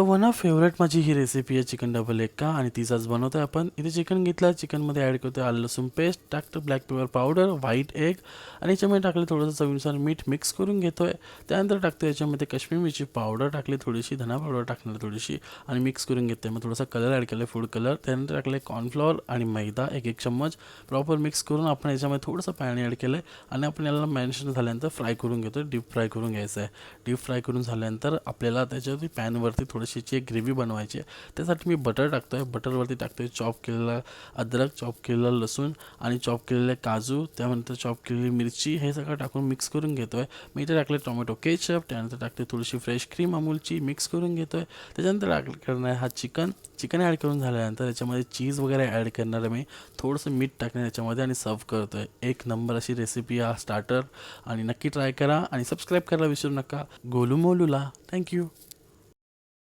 तर one of favourite माझी ही recipe आहे चिकन डबल एग का, आणि तीच आज बनवतो आहे आपण. इथे चिकन घेतलं, चिकनमध्ये ॲड करतो आलं लसूण पेस्ट, टाकतो black pepper powder, white egg, आणि याच्यामध्ये टाकले थोडंसं चवीनुसार मीठ, मिक्स करून घेतो आहे. त्यानंतर टाकतो याच्यामध्ये काश्मीरी मिरची पावडर टाकली, थोडीशी धना पावडर टाकणार थोडीशी, आणि मिक्स करून घेते. मग थोडासा कलर ॲड केला, फूड कलर. त्यानंतर टाकले कॉर्नफ्लॉवर आणि मैदा एक चम्मच, प्रॉपर मिक्स करून आपण याच्यामध्ये थोडंसं पाणी ॲड केलं आहे, आणि आपण याला मॅरिनेशन झाल्यानंतर फ्राय करून घेतो. डीप फ्राय करून घ्यायचं आहे. डीप फ्राय करून झाल्यानंतर आपल्याला त्याच्यावरती पॅनवरती थोडीशी एक ग्रेव्ही बनवायची आहे. त्यासाठी मी बटर टाकतो आहे. बटरवरती टाकतो आहे चॉप केलेला अद्रक, चॉप केलेला लसूण, आणि चॉप केलेले काजू, त्यानंतर चॉप केलेली मिरची, हे सगळं टाकून मिक्स करून घेतो आहे. मी इथे टाकले टोमॅटो केचप, त्यानंतर टाकते थोडीशी फ्रेश क्रीम अमूलची, मिक्स करून घेतो आहे. त्याच्यानंतर ॲड करणार हा चिकन ॲड करून झाल्यानंतर त्याच्यामध्ये चीज वगैरे ॲड करणार आहे मी, थोडंसं मीठ टाकणार याच्यामध्ये, आणि सर्व करतो आहे. एक नंबर अशी रेसिपी हा स्टार्टर, आणि नक्की ट्राय करा आणि सबस्क्राईब करायला विसरू नका गोलू मोलूला. थँक्यू.